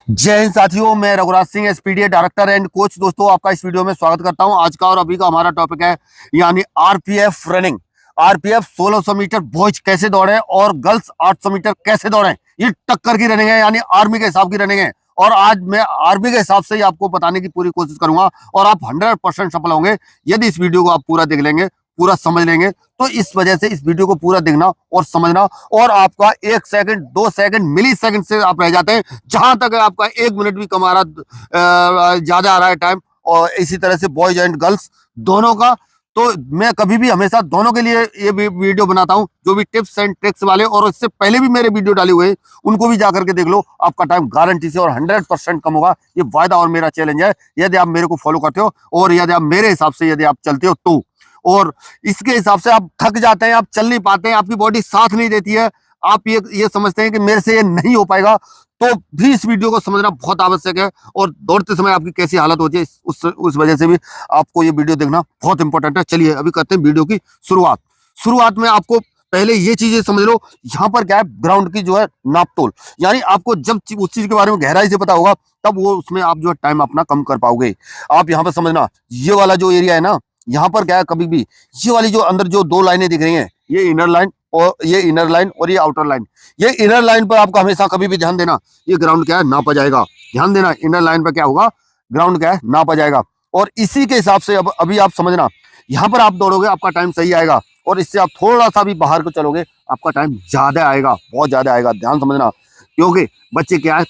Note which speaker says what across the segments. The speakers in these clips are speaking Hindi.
Speaker 1: जय हिंद साथियों, मैं Raghuraj Singh SPDA director and coach. दोस्तों, आपका इस वीडियो में स्वागत करता हूं। आज का और अभी का हमारा टॉपिक है यानी RPF running. RPF 1600 metre boys कैसे दौड़े और गर्ल्स 800 मीटर कैसे दौड़े। ये टक्कर की रनिंग है, यानी आर्मी के हिसाब की रनिंग है। और आज मैं आर्मी के हिसाब से ही आपको बताने की पूरी कोशिश करूंगा और आप 100% सफल होंगे यदि इस वीडियो को आप पूरा देख लेंगे, पूरा समझ लेंगे। तो इस वजह से इस वीडियो को पूरा देखना और समझना। और आपका 1 सेकंड 2 सेकंड मिली सेकंड से आप रह जाते हैं, जहां तक आपका 1 मिनट भी कम आ रहा, ज्यादा आ रहा है टाइम। और इसी तरह से बॉयज एंड गर्ल्स दोनों का। तो मैं कभी भी हमेशा दोनों के लिए ये वीडियो बनाता हूं, जो भी टिप्स एंड ट्रिक्स वाले। और इससे पहले भी मेरे वीडियो डाले हुए हैं, उनको भी जाकर के देख लो। आपका टाइम गारंटी से और 100% कम होगा, ये वायदा और मेरा चैलेंज है, यदि आप मेरे को फॉलो करते हो और यदि आप मेरे हिसाब से यदि आप चलते हो तो। और इसके हिसाब से आप थक जाते हैं, आप चल नहीं पाते हैं, आपकी बॉडी साथ नहीं देती है, आप ये समझते हैं कि मेरे से ये नहीं हो पाएगा, तो भी इस वीडियो को समझना बहुत आवश्यक है। और दौड़ते समय आपकी कैसी हालत होती है, उस वजह से भी आपको ये वीडियो देखना बहुत इंपॉर्टेंट है। चलिए अभी करते हैं वीडियो की शुरुआत। शुरुआत में आपको पहले ये चीजें समझ लो। यहाँ पर क्या है, ग्राउंड की जो है नापतोल, यानी आपको जब उस चीज के बारे में गहराई से पता होगा, तब वो उसमें आप जो है टाइम अपना कम कर पाओगे। आप यहाँ पर समझना, ये वाला जो एरिया है ना, यहाँ पर क्या है, कभी भी ये वाली जो अंदर जो 2 लाइनें दिख रही हैं, ये इनर लाइन और ये आउटर लाइन। ये इनर लाइन पर आपका हमेशा कभी भी ध्यान देना, ये ग्राउंड क्या है नापा जाएगा। ध्यान देना, इनर लाइन पर क्या होगा, ग्राउंड क्या है नापा जाएगा। और इसी के हिसाब से अब अभी आप समझना, यहाँ पर आप दौड़ोगे आपका टाइम सही आएगा, और इससे आप थोड़ा सा भी बाहर को चलोगे आपका टाइम ज्यादा आएगा, बहुत ज्यादा आएगा। ध्यान समझना, क्योंकि बच्चे क्या है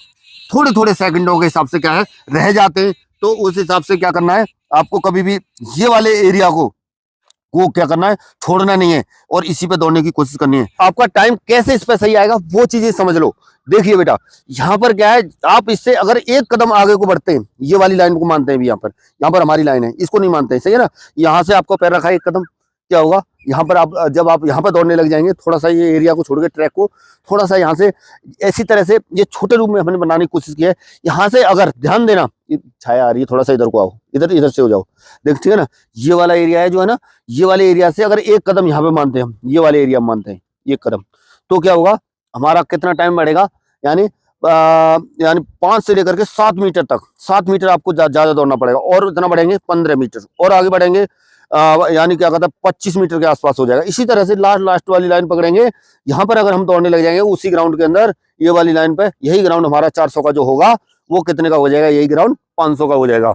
Speaker 1: थोड़े थोड़े सेकंडों के हिसाब से क्या है रह जाते हैं। तो उस हिसाब से क्या करना है, आपको कभी भी ये वाले एरिया को क्या करना है, छोड़ना नहीं है, और इसी पे दौड़ने की कोशिश करनी है। आपका टाइम कैसे इस पे सही आएगा वो चीजें समझ लो। देखिए बेटा, यहाँ पर क्या है, आप इससे अगर एक कदम आगे को बढ़ते हैं, ये वाली लाइन को मानते हैं भी, यहाँ पर हमारी लाइन है, इसको नहीं मानते हैं, सही है ना। यहाँ से आपको पैर रखा है, एक कदम क्या होगा, यहाँ पर आप जब आप यहाँ पर दौड़ने लग जाएंगे, थोड़ा सा ये एरिया को छोड़ के ट्रैक को थोड़ा सा यहाँ से ऐसी तरह से ये छोटे रूप में हमने बनाने की कोशिश की है। यहाँ से अगर ध्यान देना, ये छाया आ रही है, थोड़ा सा इधर को आओ, इधर इधर से हो जाओ, देख ठीक है ना। ये वाला एरिया है जो है ना, ये वाले एरिया से अगर एक कदम यहाँ पे मानते हैं हम, ये वाले एरिया मानते हैं एक कदम, तो क्या होगा, हमारा कितना टाइम बढ़ेगा, यानी 5 से लेकर के 7 मीटर तक, 7 मीटर आपको ज्यादा दौड़ना पड़ेगा। और इतना बढ़ेंगे 15 मीटर, और आगे बढ़ेंगे यानी क्या कहता है 25 मीटर के आसपास हो जाएगा। इसी तरह से लास्ट वाली लाइन पकड़ेंगे, यहाँ पर अगर हम दौड़ने लग जाएंगे उसी ग्राउंड के अंदर, ये वाली लाइन पे, यही ग्राउंड हमारा 400 का जो होगा वो कितने का हो जाएगा, यही ग्राउंड 500 का हो जाएगा।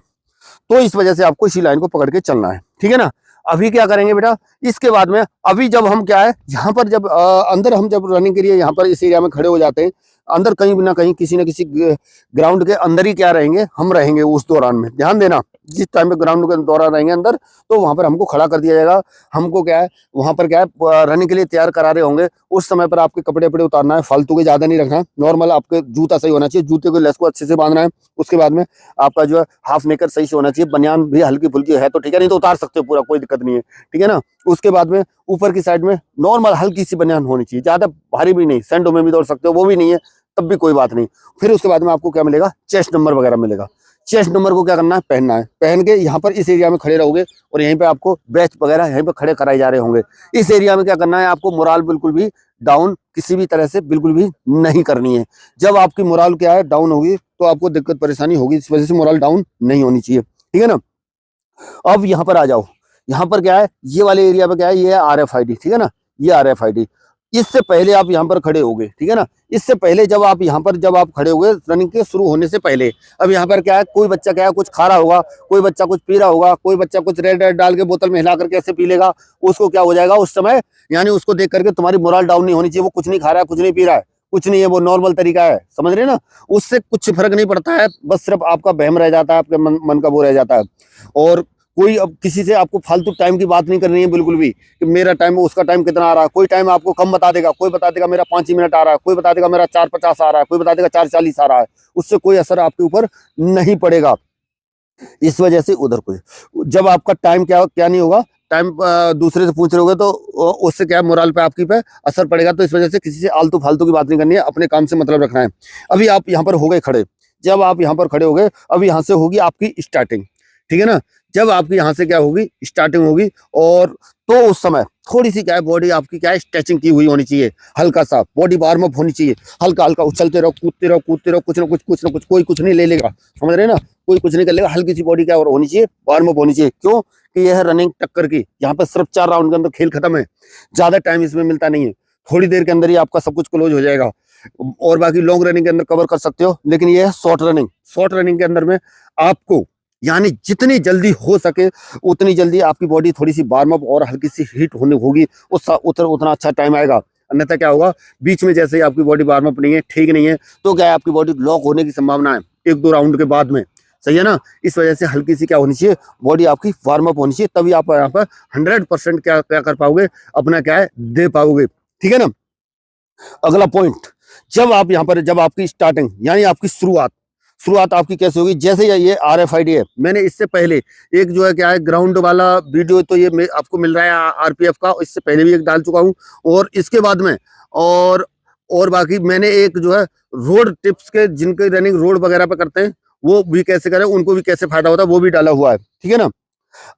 Speaker 1: तो इस वजह से आपको इसी लाइन को पकड़ के चलना है, ठीक है ना। अभी क्या करेंगे बेटा, इसके बाद में अभी जब हम क्या है, यहाँ पर जब अंदर हम जब रनिंग के लिए यहाँ पर इस एरिया में खड़े हो जाते हैं, अंदर कहीं ना कहीं किसी न किसी ग्राउंड के अंदर ही क्या रहेंगे, हम रहेंगे उस दौरान में। ध्यान देना, जिस टाइम पे ग्राउंड के दौरान रहेंगे अंदर, तो वहां पर हमको खड़ा कर दिया जाएगा। हमको क्या है, वहां पर क्या है, रनिंग के लिए तैयार करा रहे होंगे, उस समय पर आपके कपड़े वपड़े उतारना है, फालतू के ज्यादा नहीं रखना, नॉर्मल आपके जूता सही होना चाहिए, जूते को लेस को अच्छे से बांधना है। उसके बाद में आपका जो है हाफ नेकर सही से होना चाहिए, बनियान भी हल्की फुल्की है तो ठीक है, नहीं तो उतार सकते हो पूरा, कोई दिक्कत नहीं है, ठीक है ना। उसके बाद में ऊपर की साइड में नॉर्मल हल्की सी बनियान होनी चाहिए, ज्यादा भारी भी नहीं, सैंडो में भी दौड़ सकते हो, वो भी नहीं है तब भी कोई बात नहीं। फिर उसके बाद में आपको क्या मिलेगा, चेस्ट नंबर वगैरह मिलेगा। चेस्ट नंबर को क्या करना है, पहनना है, पहन के यहाँ पर इस एरिया में खड़े रहोगे, और यहीं पे आपको बैच वगैरह यहीं पे खड़े कराए जा रहे होंगे। इस एरिया में क्या करना है, आपको मोराल बिल्कुल भी डाउन किसी भी तरह से बिल्कुल भी नहीं करनी है। जब आपकी मोराल क्या है डाउन होगी, तो आपको दिक्कत परेशानी होगी, इस वजह से मोराल डाउन नहीं होनी चाहिए, ठीक है ना। अब यहाँ पर आ जाओ, यहाँ पर क्या है, ये वाले एरिया पे क्या है, ये है RFID, ठीक है ना, ये RFID। इससे पहले आप यहाँ पर खड़े होगे, ठीक है ना, इससे पहले जब आप यहाँ पर जब आप खड़े होगे रनिंग के शुरू होने से पहले, अब यहाँ पर क्या है, कोई बच्चा क्या है कुछ खा रहा होगा, कोई बच्चा कुछ पी रहा होगा, कोई बच्चा कुछ रेड डाल के बोतल में हिला करके ऐसे पी लेगा, उसको क्या हो जाएगा उस समय, यानी उसको देख करके तुम्हारी मोरल डाउन नहीं होनी चाहिए। वो कुछ नहीं खा रहा है, कुछ नहीं पी रहा है, कुछ नहीं है, वो नॉर्मल तरीका है, समझ रहे ना, उससे कुछ फर्क नहीं पड़ता है, बस सिर्फ आपका बहम रह जाता है, आपके मन का वो रह जाता है। और कोई अब किसी से आपको फालतू टाइम की बात नहीं करनी है बिल्कुल भी, कि मेरा टाइम उसका टाइम कितना आ रहा है। कोई टाइम आपको कम बता देगा, कोई बता देगा मेरा 5 ही मिनट आ रहा है, कोई बता देगा मेरा 4:50 आ रहा है, कोई बता देगा 4:40 आ रहा है, उससे कोई असर आपके ऊपर नहीं पड़ेगा। इस वजह से उधर कोई जब आपका टाइम क्या नहीं होगा, टाइम दूसरे से पूछ रहे होगे, तो उससे क्या मोरल पे आपकी पे असर पड़ेगा। तो इस वजह से किसी से आलतू फालतू की बात नहीं करनी है, अपने काम से मतलब रखना है। अभी आप यहाँ पर हो गए खड़े, जब आप यहाँ पर खड़े हो गए, अब यहाँ से होगी आपकी स्टार्टिंग, ठीक है ना। जब आपकी यहाँ से क्या होगी, स्टार्टिंग होगी, और तो उस समय थोड़ी सी क्या है बॉडी आपकी क्या है स्ट्रेचिंग की हुई होनी चाहिए, हल्का सा बॉडी वार्म अप होनी चाहिए, हल्का हल्का उछलते रहो, कूदते रहो, कूदते रहो, कुछ ना कुछ, कोई कुछ नहीं ले लेगा, समझ रहे हैं ना, कोई कुछ नहीं कर लेगा, हल्की सी बॉडी क्या होनी चाहिए, वार्म अप होनी चाहिए। क्यों कि यह रनिंग टक्कर की, यहाँ पर सिर्फ 4 राउंड के अंदर खेल खत्म है, ज्यादा टाइम इसमें मिलता नहीं है, थोड़ी देर के अंदर ही आपका सब कुछ क्लोज हो जाएगा। और बाकी लॉन्ग रनिंग के अंदर कवर कर सकते हो, लेकिन यह है शॉर्ट रनिंग के अंदर में आपको यानी जितनी जल्दी हो सके उतनी जल्दी आपकी बॉडी थोड़ी सी वार्म अप और हल्की सी हीट होने होगी, उतना अच्छा टाइम आएगा। अन्यथा क्या होगा, बीच में जैसे ही आपकी बॉडी वार्म अप नहीं है, ठीक नहीं है, तो क्या है आपकी बॉडी लॉक होने की संभावना है 1-2 राउंड के बाद में, सही है ना। इस वजह से हल्की सी क्या होनी चाहिए, बॉडी आपकी वार्म अप होनी चाहिए, तभी आप यहाँ पर 100% क्या कर पाओगे, अपना क्या है दे पाओगे, ठीक है ना। अगला पॉइंट, जब आपकी स्टार्टिंग यानी आपकी शुरुआत आपकी कैसे होगी, जैसे ये RFID है, मैंने इससे पहले एक जो है क्या है ग्राउंड वाला वीडियो तो ये आपको मिल रहा है RPF का, इससे पहले भी एक डाल चुका हूँ, और इसके बाद में और बाकी मैंने एक जो है रोड टिप्स के, जिनके रनिंग रोड वगैरह पे करते हैं, वो भी कैसे करें, उनको भी कैसे फायदा होता है, वो भी डाला हुआ है, ठीक है ना।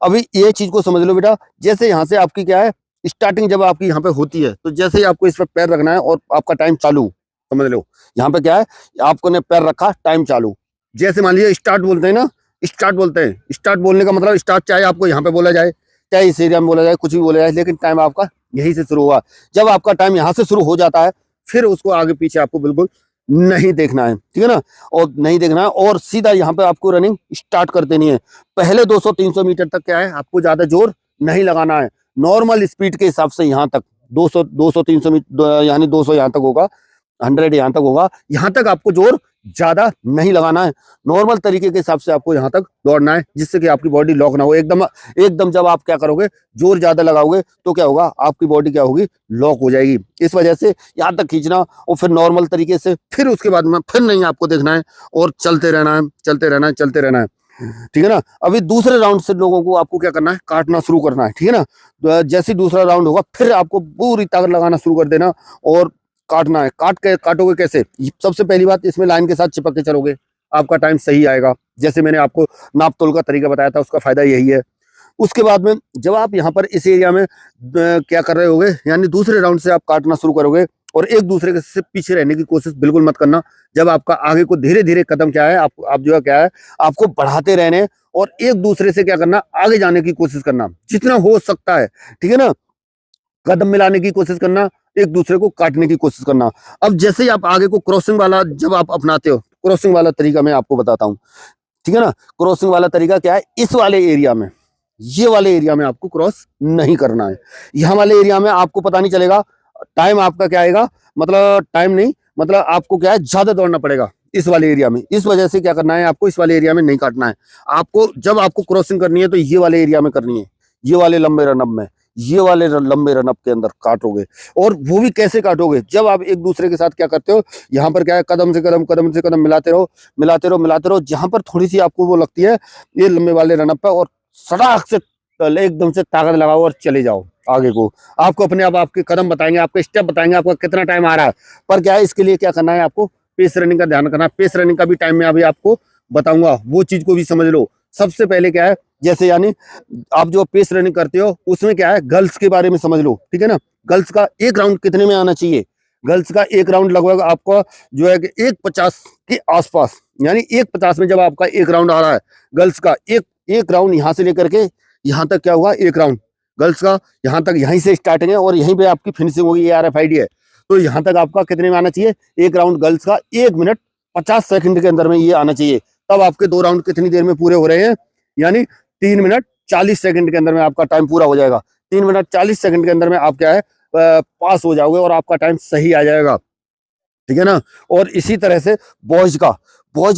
Speaker 1: अभी ये चीज को समझ लो बेटा, जैसे यहाँ से आपकी क्या है स्टार्टिंग जब आपकी यहाँ पे होती है, तो जैसे ही आपको इस पर पैर रखना है और आपका टाइम चालू, समझ लो यहाँ पे क्या है, आपको ने पैर रखा, टाइम चालू, जैसे मान लीजिए स्टार्ट बोलते हैं ना, स्टार्ट बोलते हैं, स्टार्ट बोलने का मतलब स्टार्ट चाहे आपको यहाँ पे बोला जाए, चाहे इस एरिया में बोला जाए, कुछ भी बोला जाए, लेकिन टाइम आपका यहीं से शुरू हुआ। जब आपका टाइम यहाँ से शुरू हो जाता है, फिर उसको आगे पीछे आपको बिल्कुल नहीं देखना है, ठीक है ना, और नहीं देखना है, और सीधा यहाँ पे आपको रनिंग स्टार्ट कर देनी है। पहले 200-300 मीटर तक क्या है आपको ज्यादा जोर नहीं लगाना है, नॉर्मल स्पीड के हिसाब से यहाँ तक 200-300 मीटर, यानी 200 यहाँ तक होगा, 100 यहाँ तक होगा, यहाँ तक आपको जोर ज्यादा नहीं लगाना है, नॉर्मल तरीके के हिसाब से आपको यहाँ तक दौड़ना है, जिससे कि आपकी बॉडी लॉक ना हो एकदम। जब आप क्या करोगे, जोर ज्यादा लगाओगे, तो क्या होगा, आपकी बॉडी क्या होगी, लॉक हो जाएगी। इस वजह से यहाँ तक खींचना, और फिर नॉर्मल तरीके से, फिर उसके बाद में फिर नहीं आपको देखना है, और चलते रहना है, ठीक है ना। अभी दूसरे राउंड से लोगों को आपको क्या करना है, काटना शुरू करना है, ठीक है ना। तो जैसे दूसरा राउंड होगा, फिर आपको पूरी ताकत लगाना शुरू कर देना, और काटना है। काटोगे कैसे, सबसे पहली बात, इसमें लाइन के साथ चिपक के चलोगे, आपका टाइम सही आएगा, जैसे मैंने आपको नाप तोल का तरीका बताया था, उसका फायदा यही है। उसके बाद में जब आप यहाँ पर इस एरिया में क्या कर रहे होगे, यानी दूसरे राउंड से आप काटना शुरू करोगे, और एक दूसरे से पीछे रहने की कोशिश बिल्कुल मत करना। जब आपका आगे को धीरे धीरे कदम क्या है, आप जो है क्या है, आपको बढ़ाते रहने, और एक दूसरे से क्या करना, आगे जाने की कोशिश करना, जितना हो सकता है, ठीक है ना। कदम मिलाने की कोशिश करना, एक दूसरे को काटने की कोशिश करना। अब जैसे ही आप आगे को क्रॉसिंग वाला जब आप अपनाते हो, क्रॉसिंग वाला तरीका मैं आपको बताता हूँ, ठीक है ना। क्रॉसिंग वाला तरीका क्या है, इस वाले एरिया में, ये वाले एरिया में आपको क्रॉस नहीं करना है। यहाँ वाले एरिया में आपको पता नहीं चलेगा, टाइम आपका क्या आएगा, मतलब टाइम नहीं, मतलब आपको क्या है, ज्यादा दौड़ना पड़ेगा इस वाले एरिया में। इस वजह से क्या करना है, आपको इस वाले एरिया में नहीं काटना है। आपको जब आपको क्रॉसिंग करनी है, तो ये वाले एरिया में करनी है, ये वाले लंबे रनअप में, ये वाले लंबे रनअप के अंदर काटोगे। और वो भी कैसे काटोगे, जब आप एक दूसरे के साथ क्या करते हो, यहाँ पर क्या है, कदम से कदम मिलाते रहो। जहां पर थोड़ी सी आपको वो लगती है, ये लंबे वाले रनअप पे, और सड़क से एकदम से ताकत लगाओ और चले जाओ आगे को। आपको अपने आप आपके कदम बताएंगे, आपके स्टेप बताएंगे, आपका कितना टाइम आ रहा है। पर क्या है, इसके लिए क्या करना है, आपको पेस रनिंग का ध्यान रखना है। पेस रनिंग का भी टाइम मैं अभी आपको बताऊंगा, वो चीज को भी समझ लो। सबसे पहले क्या है, जैसे यानी आप जो पेस रनिंग करते हो, उसमें क्या है, गर्ल्स के बारे में समझ लो, ठीक है ना। गर्ल्स का एक राउंड कितने में आना चाहिए, गर्ल्स का एक राउंड लगभग आपका जो है कि 1:50 के आसपास, यानी 1:50 में जब आपका एक राउंड आ रहा है गर्ल्स का, एक राउंड यहाँ से लेकर के यहाँ तक क्या हुआ, एक राउंड गर्ल्स का यहाँ तक, यहीं से स्टार्टिंग है और यहीं पे आपकी फिनिशिंग होगी। ये RFID है, तो यहाँ तक आपका कितने में आना चाहिए, एक राउंड गर्ल्स का 1 मिनट 50 सेकंड के अंदर में ये आना चाहिए। तब आपके 2 राउंड कितनी देर में पूरे हो रहे हैं, यानी 3 मिनट 40 सेकंड के अंदर में आपका टाइम पूरा हो जाएगा। 3 मिनट 40 सेकंड के अंदर में आप क्या है, पास हो जाओगे और आपका टाइम सही आ जाएगा, ठीक है ना। और इसी तरह से बॉयज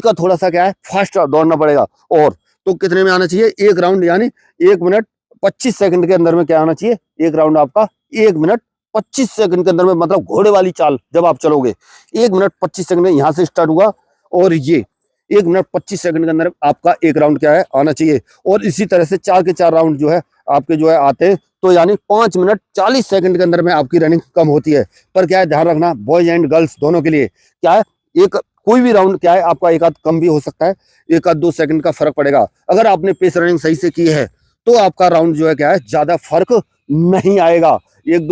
Speaker 1: का थोड़ा सा क्या है, फास्ट दौड़ना पड़ेगा। और तो कितने में आना चाहिए, एक राउंड यानी 1 मिनट 25 सेकंड के अंदर में क्या आना चाहिए, एक राउंड आपका 1 मिनट 25 सेकंड के अंदर में, मतलब घोड़े वाली चाल जब आप चलोगे 1 मिनट 25 सेकंड में यहाँ से स्टार्ट हुआ, और ये 1 मिनट 25 सेकंड के अंदर आपका एक राउंड क्या है, आना चाहिए। और इसी तरह से 4 के 4 राउंड जो है आपके जो है आते हैं, तो यानी 5 मिनट 40 सेकंड के अंदर में आपकी रनिंग कम होती है। पर क्या है, ध्यान रखना, बॉयज एंड गर्ल्स दोनों के लिए क्या है, एक कोई भी राउंड क्या है आपका एक आध कम भी हो सकता है, 1 आध 2 सेकंड का फर्क पड़ेगा। अगर आपने पेस रनिंग सही से की है, तो आपका राउंड जो है क्या है, ज्यादा फर्क नहीं आएगा। एक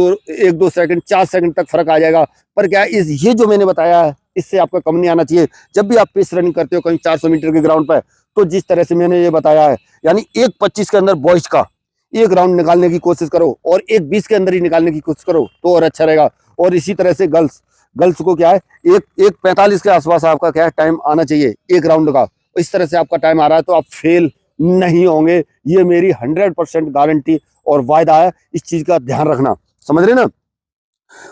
Speaker 1: दो सेकंड 4 सेकंड तक फर्क आ जाएगा, पर क्या है, ये जो मैंने बताया है इससे आपका कम नहीं आना चाहिए। जब भी आप पेस रनिंग करते हो कहीं 400 मीटर के ग्राउंड पर, तो जिस तरह से मैंने ये बताया है, यानी 1:25 के अंदर बॉयज का एक राउंड निकालने की कोशिश करो और 1:20 के अंदर ही निकालने की कोशिश करो तो और अच्छा रहेगा। और इसी तरह से गर्ल्स को क्या है, 1:45 के आसपास आपका क्या है टाइम आना चाहिए एक राउंड का। इस तरह से आपका टाइम आ रहा है तो आप फेल नहीं होंगे, ये मेरी 100% गारंटी और वायदा है। इस चीज का ध्यान रखना, समझ रहे ना।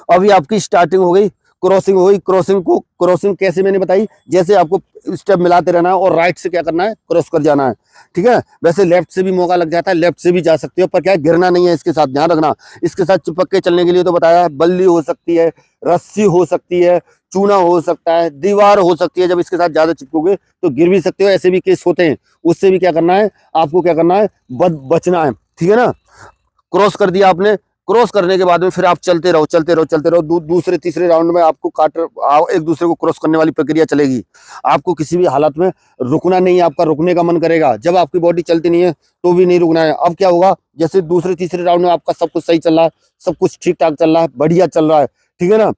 Speaker 1: अभी आपकी स्टार्टिंग हो गई, क्रॉसिंग हो गई। क्रॉसिंग कैसे मैंने बताई, जैसे आपको स्टेप मिलाते रहना है और राइट से क्या करना है, क्रॉस कर जाना है, ठीक है। वैसे लेफ्ट से भी मौका लग जाता है, लेफ्ट से भी जा सकते हो, पर क्या गिरना नहीं है, इसके साथ ध्यान रखना। इसके साथ चिपक के चलने के लिए तो बताया, बल्ली हो सकती है, रस्सी हो सकती है, चूना हो सकता है, दीवार हो सकती है। जब इसके साथ ज्यादा चिपकोगे तो गिर भी सकते हो, ऐसे भी केस होते हैं। उससे भी क्या करना है, आपको क्या करना है, बचना है, ठीक है ना। क्रॉस कर दिया आपने, क्रॉस करने के बाद में फिर आप चलते रहो। दूसरे तीसरे राउंड में आपको एक दूसरे को क्रॉस करने वाली प्रक्रिया चलेगी। आपको किसी भी हालत में रुकना नहीं है, आपका रुकने का मन करेगा। जब आपकी बॉडी चलती नहीं है तो भी नहीं रुकना है। अब क्या होगा, जैसे दूसरे तीसरे राउंड में आपका सब कुछ सही चल रहा है, सब कुछ ठीक ठाक चल रहा है, बढ़िया चल रहा है, ठीक है ना,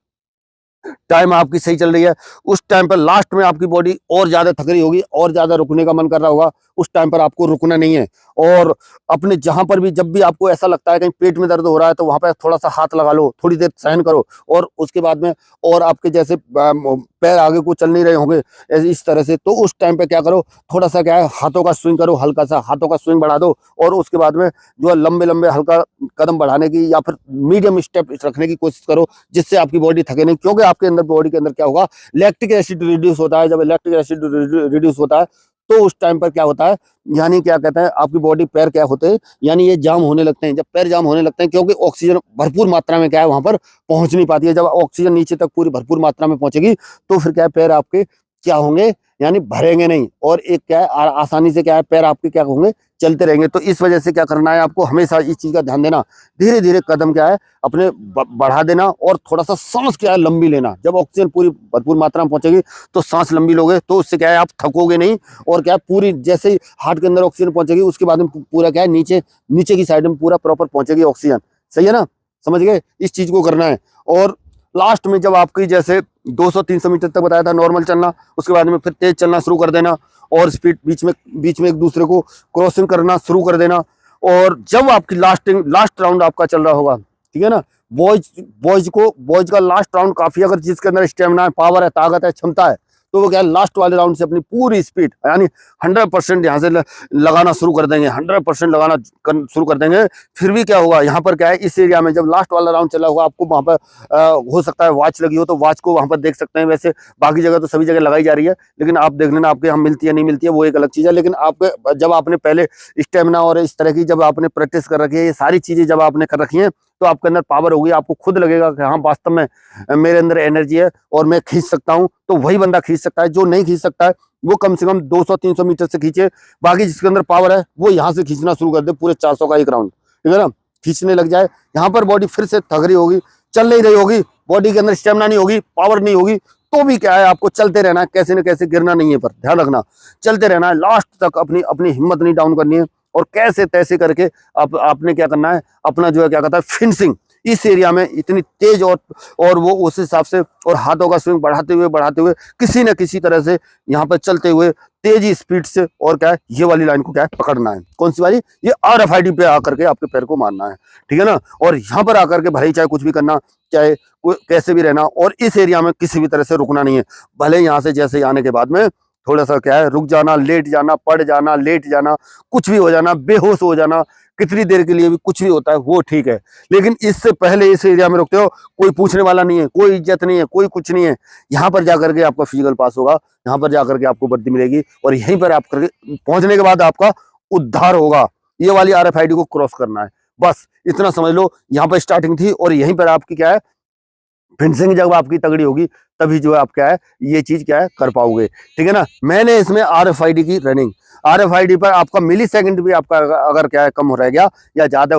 Speaker 1: टाइम आपकी सही चल रही है, उस टाइम पर लास्ट में आपकी बॉडी और ज्यादा थक रही होगी और ज्यादा रुकने का मन कर रहा होगा, उस टाइम पर आपको रुकना नहीं है। और अपने जहां पर भी, जब भी आपको ऐसा लगता है कहीं पेट में दर्द हो रहा है, तो वहां पर थोड़ा सा हाथ लगा लो, थोड़ी देर सहन करो, और उसके बाद में और आपके जैसे पैर आगे को चल नहीं रहे होंगे इस तरह से, तो उस टाइम पे क्या करो, थोड़ा सा क्या है, हाथों का स्विंग करो, हल्का सा हाथों का स्विंग बढ़ा दो, और उसके बाद में जो है लंबे लंबे हल्का कदम बढ़ाने की या फिर मीडियम स्टेप रखने की कोशिश करो, जिससे आपकी बॉडी थके नहीं। क्योंकि आपके अंदर, बॉडी के अंदर क्या होगा, लैक्टिक एसिड रिड्यूस होता है। जब लैक्टिक एसिड रिड्यूस होता है तो उस टाइम पर क्या होता है, यानी क्या कहते हैं, आपकी बॉडी, पैर क्या होते हैं, यानी ये जाम होने लगते हैं। जब पैर जाम होने लगते हैं, क्योंकि ऑक्सीजन भरपूर मात्रा में क्या है वहां पर पहुंच नहीं पाती है। जब ऑक्सीजन नीचे तक पूरी भरपूर मात्रा में पहुंचेगी तो फिर क्या है, पैर आपके क्या होंगे, यानी भरेंगे नहीं, और एक क्या है, आसानी से क्या है, पैर आपके क्या होंगे, चलते रहेंगे। तो इस वजह से क्या करना है, आपको हमेशा इस चीज का ध्यान देना, धीरे धीरे कदम क्या है अपने बढ़ा देना, और थोड़ा सा सांस क्या है लंबी लेना। जब ऑक्सीजन पूरी भरपूर मात्रा में पहुंचेगी तो सांस लंबी लोगे, तो उससे क्या है, आप थकोगे नहीं, और क्या है, पूरी जैसे ही हार्ट के अंदर ऑक्सीजन पहुंचेगी उसके बाद में पूरा क्या है, नीचे की साइड में पूरा प्रॉपर पहुंचेगी ऑक्सीजन। सही है ना, समझ गए, इस चीज को करना है। और लास्ट में जब आपकी जैसे 200-300 मीटर तक बताया था नॉर्मल चलना, उसके बाद में फिर तेज चलना शुरू कर देना, और स्पीड बीच में एक दूसरे को क्रॉसिंग करना शुरू कर देना। और जब आपकी लास्ट राउंड आपका चल रहा होगा, ठीक है ना, बॉयज का लास्ट राउंड काफी, अगर जिसके अंदर स्टेमिना है, पावर है, ताकत है, क्षमता है, तो वो क्या है, लास्ट वाले राउंड से अपनी पूरी स्पीड, यानी 100% यहाँ से लगाना शुरू कर देंगे, 100% लगाना शुरू कर देंगे। फिर भी क्या होगा, यहाँ पर क्या है, इस एरिया में जब लास्ट वाला राउंड चला होगा, आपको वहाँ पर हो सकता है वॉच लगी हो, तो वॉच को वहाँ पर देख सकते हैं। वैसे बाकी जगह तो सभी जगह लगाई जा रही है, लेकिन आप देख लेना आपके यहाँ मिलती है नहीं मिलती है, वो एक अलग चीज़ है। लेकिन आपके जब आपने पहले स्टेमिना और इस तरह की जब आपने प्रैक्टिस कर रखी है, ये सारी चीज़ें जब आपने कर रखी हैं, तो आपके अंदर पावर होगी, आपको खुद लगेगा कि हाँ वास्तव में मेरे अंदर एनर्जी है और मैं खींच सकता हूँ। तो वही बंदा खींच सकता है, जो नहीं खींच सकता है वो कम से कम 200-300 मीटर से खींचे। बाकी जिसके अंदर पावर है वो यहाँ से खींचना शुरू कर दे, पूरे 400 का एक राउंड, ठीक है ना, खींचने लग जाए। यहाँ पर बॉडी फिर से थक रही होगी, चल नहीं रही होगी, बॉडी के अंदर स्टेमिना नहीं होगी, पावर नहीं होगी, तो भी क्या है, आपको चलते रहना है, कैसे न कैसे गिरना नहीं है, पर ध्यान रखना, चलते रहना है लास्ट तक, अपनी हिम्मत नहीं डाउन करनी है। और कैसे तैसे करके आपने क्या करना है, अपना जो है क्या कहता है, फिनिशिंग इस एरिया में इतनी तेज और वो उस हिसाब से, और हाथों का स्विंग बढ़ाते हुए किसी न किसी तरह से यहाँ पर चलते हुए तेजी स्पीड से, और क्या है, ये वाली लाइन को क्या है, पकड़ना है। कौन सी वाली, ये RFID पे आकर के आपके पैर को मारना है, ठीक है ना। और यहाँ पर आकर के भले ही चाहे कुछ भी करना, चाहे कैसे भी रहना, और इस एरिया में किसी भी तरह से रुकना नहीं है। भले यहाँ से जैसे आने के बाद में थोड़ा सा क्या है, रुक जाना, लेट जाना, पड़ जाना, लेट जाना, कुछ भी हो जाना, बेहोश हो जाना, कितनी देर के लिए भी कुछ भी होता है, वो ठीक है। लेकिन इससे पहले इस एरिया में रुकते हो, कोई पूछने वाला नहीं है, कोई इज्जत नहीं है, कोई कुछ नहीं है। यहाँ पर जाकर के आपका फिजिकल पास होगा, यहाँ पर जाकर के आपको वर्दी मिलेगी, और यहीं पर आप करके पहुंचने के बाद आपका उद्धार होगा। ये वाली RFID को क्रॉस करना है, बस इतना समझ लो। यहाँ पर स्टार्टिंग थी, और यहीं पर आपकी क्या है, फिनिशिंग जब आपकी तगड़ी होगी, तभी जो है आप क्या है, ये चीज क्या है, कर पाओगे, ठीक है ना। मैंने इसमें RFID की रनिंग, RFID पर आपका मिली सेकंड भी आपका अगर क्या है कम हो रह गया या ज्यादा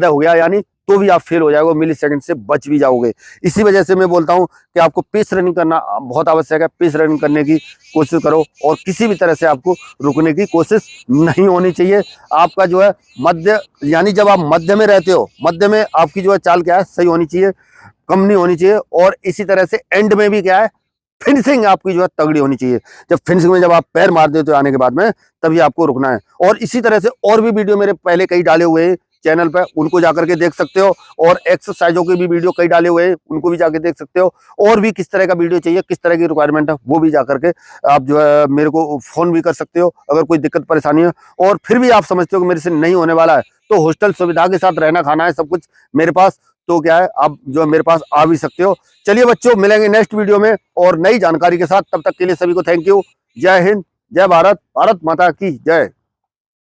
Speaker 1: हो गया यानी, तो भी आप फेल हो जाओगे, मिली सेकंड से बच भी जाओगे। इसी वजह से मैं बोलता हूं कि आपको पेस रनिंग करना बहुत आवश्यक है। पेस रनिंग करने की कोशिश करो और किसी भी तरह से आपको रुकने की कोशिश नहीं होनी चाहिए। आपका जो है मध्य, यानी जब आप मध्य में रहते हो, मध्य में आपकी जो है चाल क्या है, सही होनी चाहिए, कम नहीं होनी चाहिए। और इसी तरह से एंड में भी क्या है, फिनिशिंग आपकी जो है तगड़ी होनी चाहिए। जब फिनिशिंग में जब आप पैर मार देते हो आने के बाद में, तभी आपको रुकना है। और इसी तरह से और भी वीडियो मेरे पहले कई डाले हुए हैं चैनल पर, उनको जाकर के देख सकते हो। और एक्सरसाइजों के भी वीडियो कई डाले हुए हैं, उनको भी जाकर देख सकते हो। और भी किस तरह का वीडियो चाहिए, किस तरह की रिक्वायरमेंट है, वो भी जाकर के आप जो है मेरे को फोन भी कर सकते हो अगर कोई दिक्कत परेशानी है। और फिर भी आप समझते हो कि मेरे से नहीं होने वाला है, तो हॉस्टल सुविधा के साथ रहना खाना है सब कुछ मेरे पास, तो क्या है आप जो है मेरे पास आ भी सकते हो। चलिए बच्चों, मिलेंगे नेक्स्ट वीडियो में और नई जानकारी के साथ। तब तक के लिए सभी को थैंक यू। जय हिंद, जय भारत, भारत माता की जय।